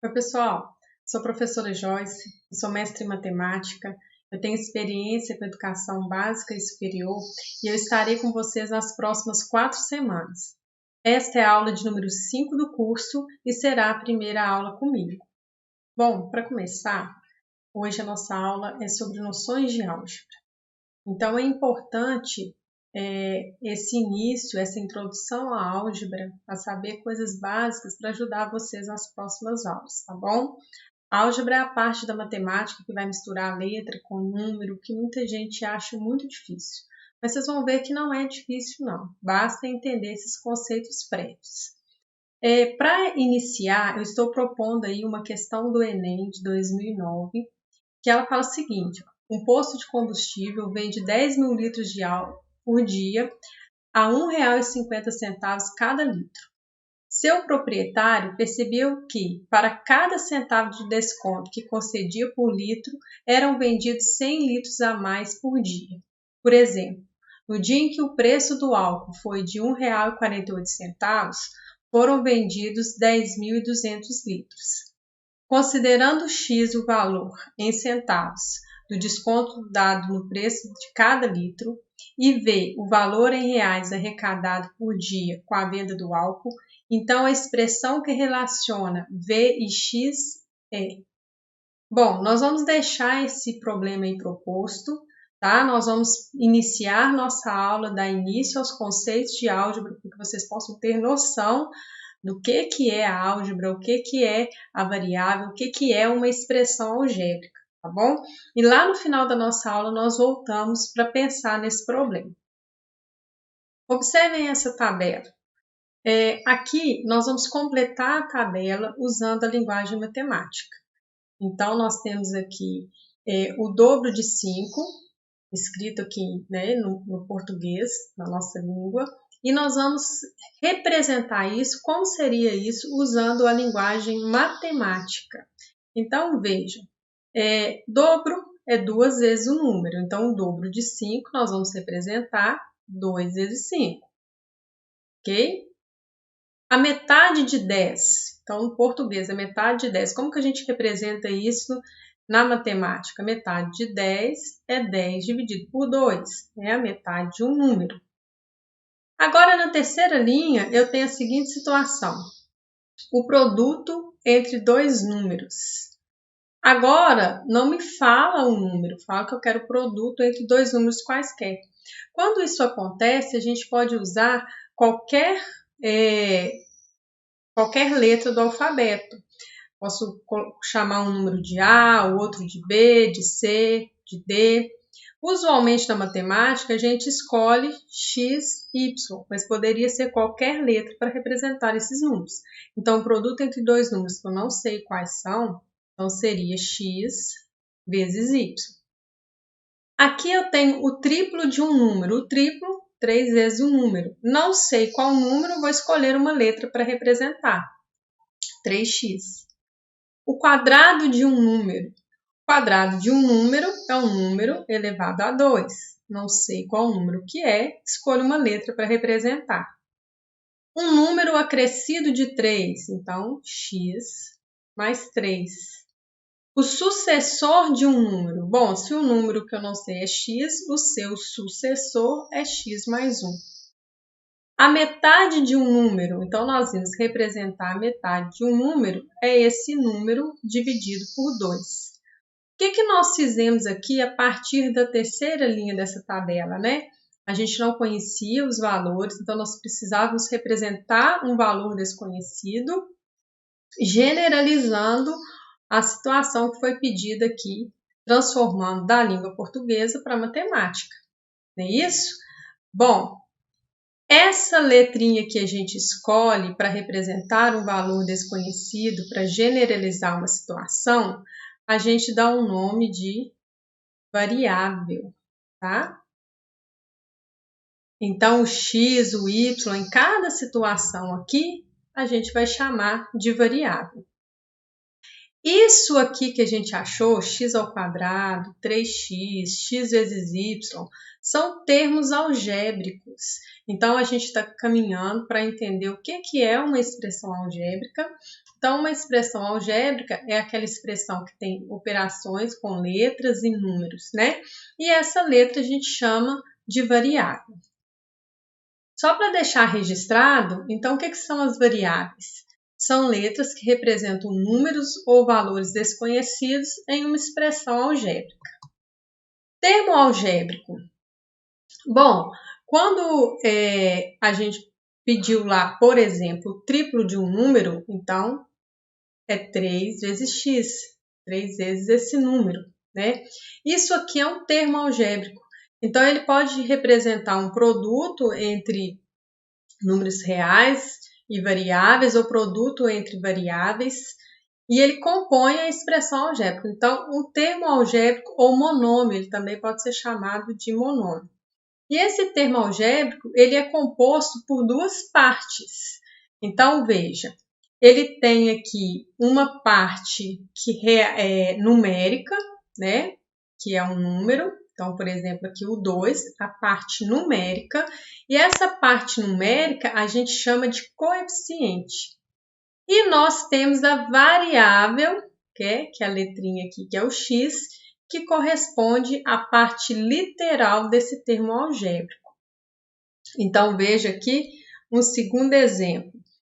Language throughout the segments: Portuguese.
Oi, pessoal. Sou a professora Joyce, sou mestre em matemática, eu tenho experiência com educação básica e superior e eu estarei com vocês nas próximas 4 semanas. Esta é a aula de número 5 do curso e será a primeira aula comigo. Bom, para começar, hoje a nossa aula é sobre noções de álgebra. Então é importante esse início, essa introdução à álgebra, para saber coisas básicas para ajudar vocês nas próximas aulas, tá bom? A álgebra é a parte da matemática que vai misturar a letra com o número, que muita gente acha muito difícil. Mas vocês vão ver que não é difícil, não. Basta entender esses conceitos prévios. Para iniciar, eu estou propondo aí uma questão do Enem de 2009, que ela fala o seguinte: um posto de combustível vende 10 mil litros de álcool por dia a R$ 1,50 cada litro. Seu proprietário percebeu que, para cada centavo de desconto que concedia por litro, eram vendidos 100 litros a mais por dia. Por exemplo, no dia em que o preço do álcool foi de R$ 1,48, foram vendidos 10.200 litros. Considerando X o valor em centavos do desconto dado no preço de cada litro e V o valor em reais arrecadado por dia com a venda do álcool, então a expressão que relaciona V e X é... Bom, nós vamos deixar esse problema aí proposto, tá? Nós vamos iniciar nossa aula, dar início aos conceitos de álgebra, para que vocês possam ter noção do que é a álgebra, o que é a variável, o que é uma expressão algébrica, tá bom? E lá no final da nossa aula nós voltamos para pensar nesse problema. Observem essa tabela. Aqui nós vamos completar a tabela usando a linguagem matemática. Então nós temos aqui o dobro de 5, escrito aqui, né, no português, na nossa língua, e nós vamos representar isso, como seria isso, usando a linguagem matemática. Então, vejam, dobro é 2 vezes o número, então o dobro de 5 nós vamos representar 2 vezes 5, ok? A metade de 10, então no português, a metade de 10, como que a gente representa isso na matemática? A metade de 10 é 10 dividido por 2, é a metade de um número. Agora, na terceira linha, eu tenho a seguinte situação: o produto entre dois números. Agora, não me fala um número, fala que eu quero o produto entre dois números quaisquer. Quando isso acontece, a gente pode usar qualquer letra do alfabeto. Posso chamar um número de A, o outro de B, de C, de D. Usualmente na matemática a gente escolhe X, Y, mas poderia ser qualquer letra para representar esses números. Então, o produto entre dois números que eu não sei quais são, então seria X vezes Y. Aqui eu tenho o triplo de um número, o triplo, 3 vezes o número. Não sei qual número, vou escolher uma letra para representar, 3x. O quadrado de um número. O quadrado de um número é um número elevado a 2. Não sei qual número que é, escolho uma letra para representar. Um número acrescido de 3, então x mais 3. O sucessor de um número. Bom, se o número que eu não sei é x, o seu sucessor é x mais 1. A metade de um número, então nós vamos representar a metade de um número, é esse número dividido por 2. O que nós fizemos aqui a partir da terceira linha dessa tabela, né? A gente não conhecia os valores, então nós precisávamos representar um valor desconhecido, generalizando a situação que foi pedida aqui, transformando da língua portuguesa para a matemática. Não é isso? Bom, essa letrinha que a gente escolhe para representar um valor desconhecido, para generalizar uma situação, a gente dá um nome de variável, tá? Então, o x, o y, em cada situação aqui, a gente vai chamar de variável. Isso aqui que a gente achou, x ao quadrado, 3x, x vezes y, são termos algébricos. Então, a gente está caminhando para entender o que é uma expressão algébrica. Então, uma expressão algébrica é aquela expressão que tem operações com letras e números, né? E essa letra a gente chama de variável. Só para deixar registrado, então, o que são as variáveis? São letras que representam números ou valores desconhecidos em uma expressão algébrica. Termo algébrico. Bom, quando a gente pediu lá, por exemplo, o triplo de um número, então é 3 vezes x, 3 vezes esse número, né? Isso aqui é um termo algébrico. Então, ele pode representar um produto entre números reais e variáveis, ou produto entre variáveis, e ele compõe a expressão algébrica. Então, o termo algébrico ou monômio, ele também pode ser chamado de monômio. E esse termo algébrico, ele é composto por duas partes. Então, veja, ele tem aqui uma parte que é numérica, né? Que é um número. Então, por exemplo, aqui o 2, a parte numérica. E essa parte numérica a gente chama de coeficiente. E nós temos a variável, que é a letrinha aqui, que é o x, que corresponde à parte literal desse termo algébrico. Então, veja aqui um segundo exemplo.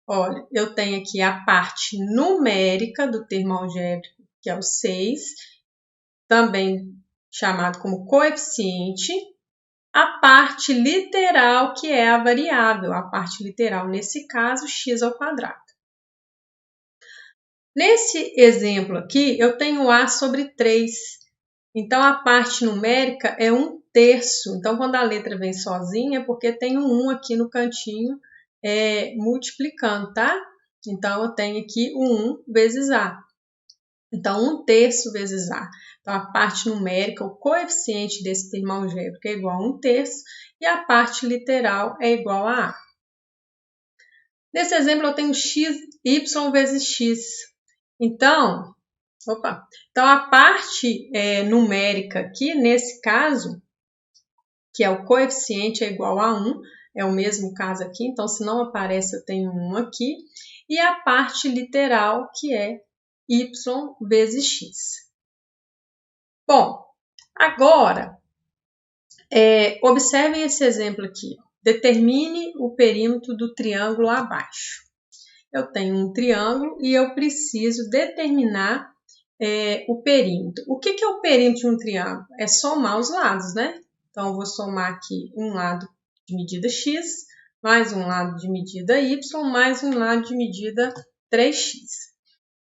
Olha, eu tenho aqui a parte numérica do termo algébrico, que é o 6, também chamado como coeficiente, a parte literal, que é a variável, a parte literal, nesse caso, x ao quadrado. Nesse exemplo aqui, eu tenho a sobre 3. Então, a parte numérica é 1/3. Então, quando a letra vem sozinha, é porque tem um 1 aqui no cantinho multiplicando, tá? Então, eu tenho aqui o 1 vezes A. Então, 1/3 vezes A. Então, a parte numérica, o coeficiente desse termo algébrico é igual a 1/3 e a parte literal é igual a A. Nesse exemplo, eu tenho y vezes x. Então, a parte numérica aqui, nesse caso, que é o coeficiente é igual a 1, é o mesmo caso aqui, então se não aparece eu tenho 1 aqui, e a parte literal que é y vezes x. Bom, agora, observem esse exemplo aqui. Determine o perímetro do triângulo abaixo. Eu tenho um triângulo e eu preciso determinar o perímetro. O que é o perímetro de um triângulo? É somar os lados, né? Então, eu vou somar aqui um lado de medida x, mais um lado de medida y, mais um lado de medida 3x.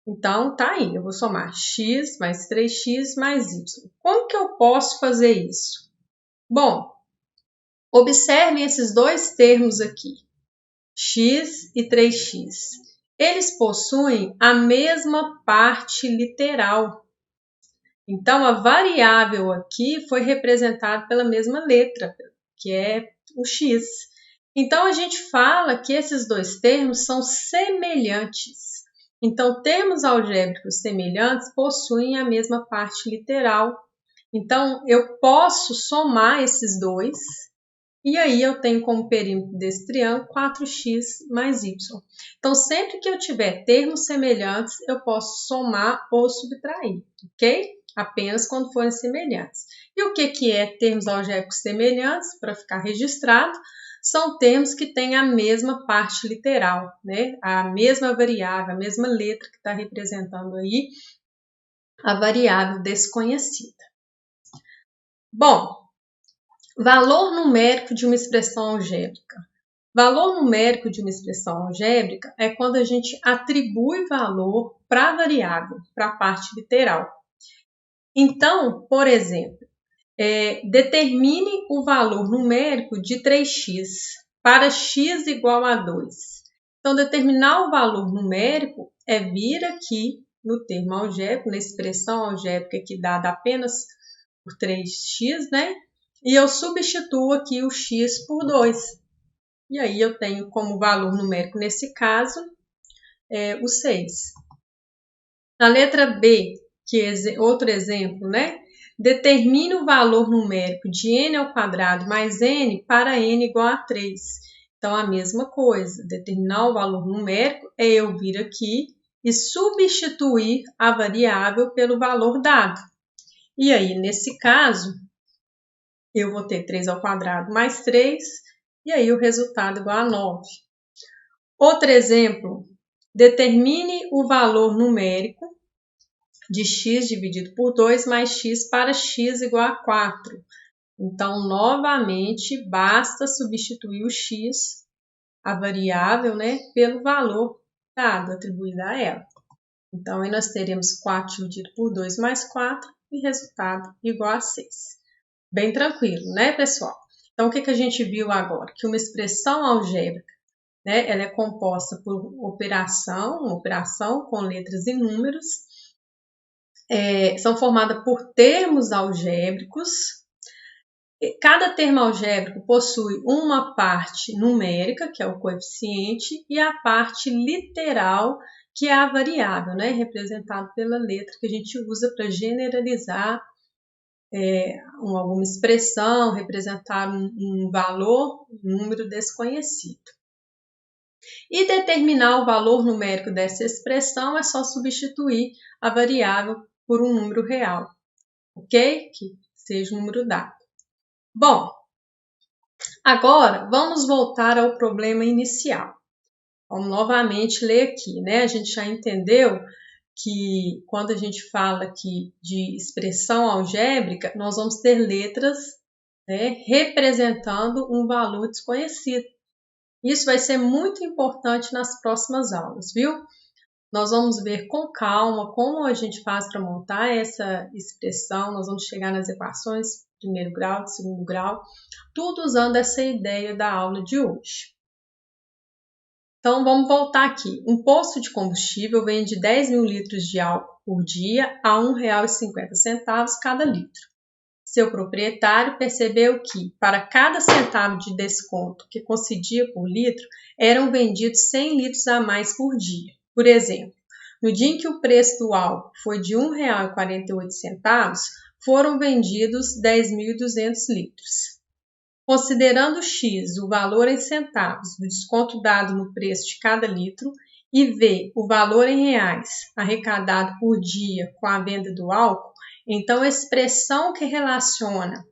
Então, tá aí, eu vou somar x mais 3x mais y. Como que eu posso fazer isso? Bom, observem esses dois termos aqui, x e 3x. Eles possuem a mesma parte literal. Então, a variável aqui foi representada pela mesma letra, que é o x. Então, a gente fala que esses dois termos são semelhantes. Então, termos algébricos semelhantes possuem a mesma parte literal. Então, eu posso somar esses dois, e aí eu tenho como perímetro desse triângulo 4x mais y. Então, sempre que eu tiver termos semelhantes, eu posso somar ou subtrair, ok? Apenas quando forem semelhantes. E o que é termos algébricos semelhantes? Para ficar registrado, são termos que têm a mesma parte literal, né? A mesma variável, a mesma letra que está representando aí a variável desconhecida. Bom, valor numérico de uma expressão algébrica. Valor numérico de uma expressão algébrica é quando a gente atribui valor para a variável, para a parte literal. Então, por exemplo, determine o valor numérico de 3x para x igual a 2. Então, determinar o valor numérico é vir aqui no termo algébrico, na expressão algébrica aqui dada apenas por 3x, né? E eu substituo aqui o x por 2. E aí eu tenho como valor numérico, nesse caso, o 6. Na letra B, que é outro exemplo, né? Determine o valor numérico de n ao quadrado mais n para n igual a 3. Então, a mesma coisa. Determinar o valor numérico é eu vir aqui e substituir a variável pelo valor dado. E aí, nesse caso, eu vou ter 3 ao quadrado mais 3, e aí o resultado igual a 9. Outro exemplo, determine o valor numérico de x dividido por 2 mais x para x igual a 4. Então, novamente, basta substituir o x, a variável, né, pelo valor dado, atribuído a ela. Então, aí nós teremos 4 dividido por 2 mais 4 e resultado igual a 6. Bem tranquilo, né, pessoal? Então, o que a gente viu agora? Que uma expressão algébrica, né, ela é composta por uma operação com letras e números, são formadas por termos algébricos. Cada termo algébrico possui uma parte numérica, que é o coeficiente, e a parte literal, que é a variável, né, representado pela letra que a gente usa para generalizar alguma expressão, representar um valor, um número desconhecido. E determinar o valor numérico dessa expressão é só substituir a variável por um número real, ok? Que seja um número dado. Bom, agora vamos voltar ao problema inicial. Vamos novamente ler aqui, né? A gente já entendeu que quando a gente fala aqui de expressão algébrica, nós vamos ter letras, né, representando um valor desconhecido. Isso vai ser muito importante nas próximas aulas, viu? Nós vamos ver com calma como a gente faz para montar essa expressão, nós vamos chegar nas equações de primeiro grau, de segundo grau, tudo usando essa ideia da aula de hoje. Então, vamos voltar aqui. Um posto de combustível vende 10 mil litros de álcool por dia a R$ 1,50 cada litro. Seu proprietário percebeu que, para cada centavo de desconto que concedia por litro, eram vendidos 100 litros a mais por dia. Por exemplo, no dia em que o preço do álcool foi de R$ 1,48, foram vendidos 10.200 litros. Considerando x, o valor em centavos do desconto dado no preço de cada litro, e v, o valor em reais arrecadado por dia com a venda do álcool, então a expressão que relaciona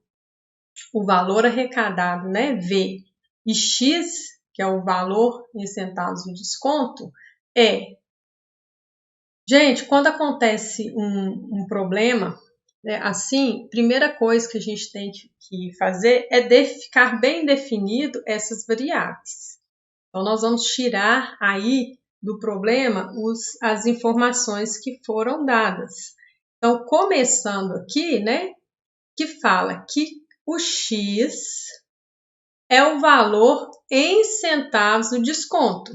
o valor arrecadado, né, v, e x, que é o valor em centavos do desconto, Gente, quando acontece um problema, assim, primeira coisa que a gente tem que fazer é ficar bem definido essas variáveis. Então, nós vamos tirar aí do problema as informações que foram dadas. Então, começando aqui, né, que fala que o X é o valor em centavos do desconto.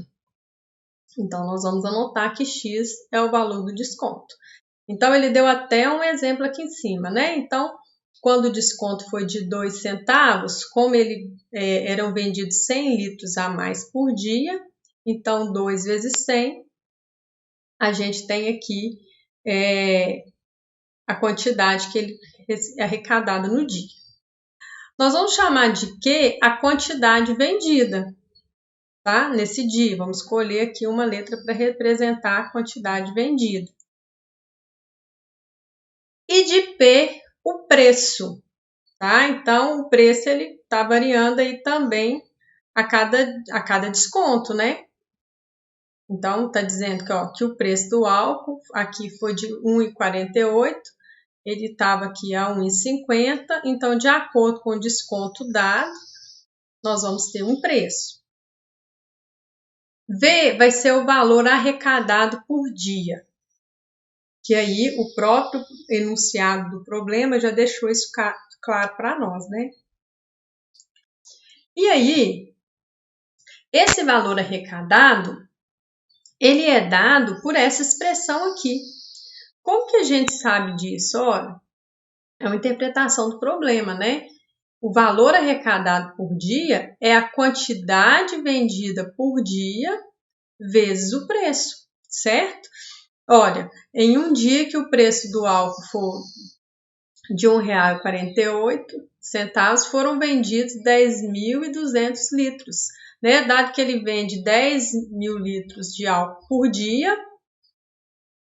Então, nós vamos anotar que X é o valor do desconto. Então, ele deu até um exemplo aqui em cima, né? Então, quando o desconto foi de 2 centavos, como eram vendidos 100 litros a mais por dia, então 2 vezes 100, a gente tem aqui a quantidade que ele é arrecadada no dia. Nós vamos chamar de Q a quantidade vendida, tá? Nesse dia, vamos escolher aqui uma letra para representar a quantidade vendida. E de P, o preço, tá? Então, o preço ele está variando aí também a cada desconto, né? Então, está dizendo que o preço do álcool aqui foi de R$ 1,48, ele estava aqui a R$ 1,50, então, de acordo com o desconto dado, nós vamos ter um preço. V vai ser o valor arrecadado por dia, que aí o próprio enunciado do problema já deixou isso claro para nós, né? E aí, esse valor arrecadado, ele é dado por essa expressão aqui. Como que a gente sabe disso? Olha, é uma interpretação do problema, né? O valor arrecadado por dia é a quantidade vendida por dia vezes o preço, certo? Olha, em um dia que o preço do álcool for de R$ 1,48, foram vendidos 10.200 litros. Né? Dado que ele vende 10 mil litros de álcool por dia,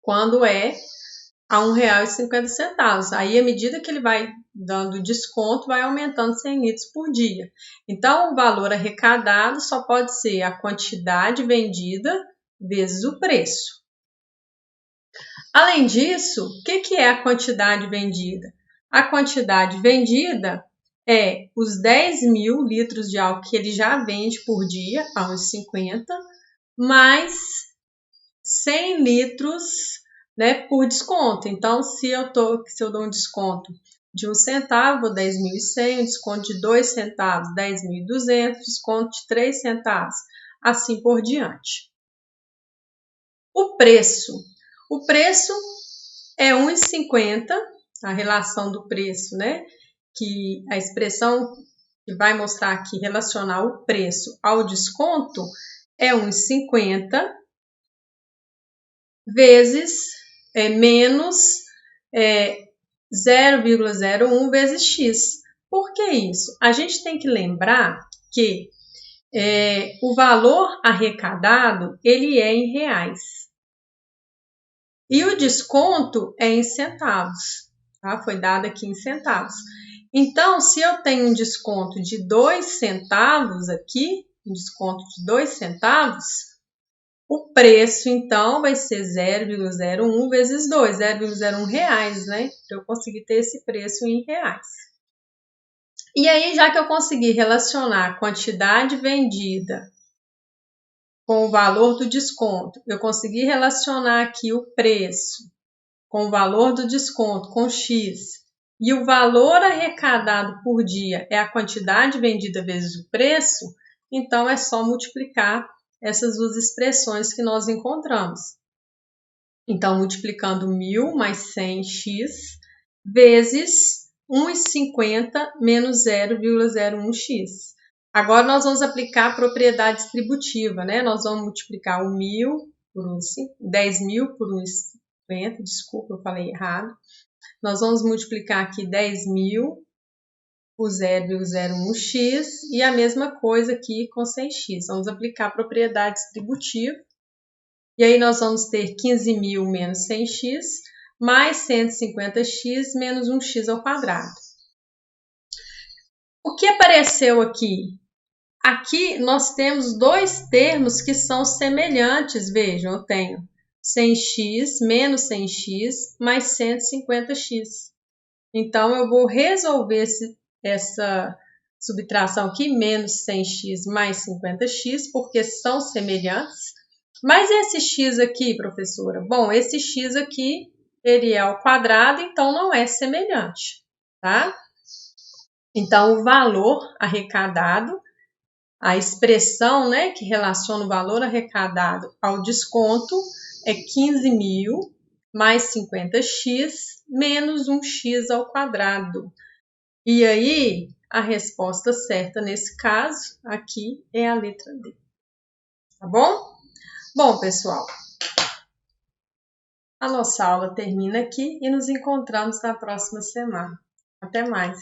quando é a R$ 1,50. Aí, à medida que ele vai dando desconto, vai aumentando 100 litros por dia. Então, o valor arrecadado só pode ser a quantidade vendida vezes o preço. Além disso, o que é a quantidade vendida? A quantidade vendida é os 10.000 litros de álcool que ele já vende por dia, a R$ 1,50, mais 100 litros, né, por desconto. Então, se eu dou um desconto de 1 centavo, 10.100, um desconto de 2 centavos, 10.200, desconto de 3 centavos, assim por diante. O preço é 1,50, a relação do preço, né, que a expressão que vai mostrar aqui, relacionar o preço ao desconto, é 1,50 vezes menos 0,01 vezes x. Por que isso? A gente tem que lembrar que o valor arrecadado, ele é em reais. E o desconto é em centavos, tá? Foi dado aqui em centavos. Então, se eu tenho um desconto de 2 centavos aqui, um desconto de 2 centavos, o preço, então, vai ser 0,01 vezes 2, 0,01 reais, né? Para eu conseguir ter esse preço em reais. E aí, já que eu consegui relacionar a quantidade vendida com o valor do desconto, eu consegui relacionar aqui o preço com o valor do desconto, com X, e o valor arrecadado por dia é a quantidade vendida vezes o preço, então é só multiplicar essas duas expressões que nós encontramos. Então, multiplicando 1.000 mais 100x vezes 1,50 menos 0,01x. Agora, nós vamos aplicar a propriedade distributiva, né? Nós vamos multiplicar o 1.000 por 10.000 por 1,50, desculpa, eu falei errado. Nós vamos multiplicar aqui 10.000 por 0,01x e a mesma coisa aqui com 100x. Vamos aplicar a propriedade distributiva. E aí nós vamos ter 15.000 menos 100x mais 150x menos 1x ao quadrado. O que apareceu aqui? Aqui nós temos dois termos que são semelhantes. Vejam, eu tenho 100x menos 100x mais 150x. Então, eu vou resolver essa subtração aqui, menos 100x mais 50x, porque são semelhantes. Mas esse x aqui, professora? Bom, esse x aqui, ele é ao quadrado, então não é semelhante, tá? Então, o valor arrecadado, a expressão, né, que relaciona o valor arrecadado ao desconto é 15.000 mais 50x menos 1x ao quadrado. E aí, a resposta certa nesse caso aqui é a letra D. Tá bom? Bom, pessoal, a nossa aula termina aqui e nos encontramos na próxima semana. Até mais!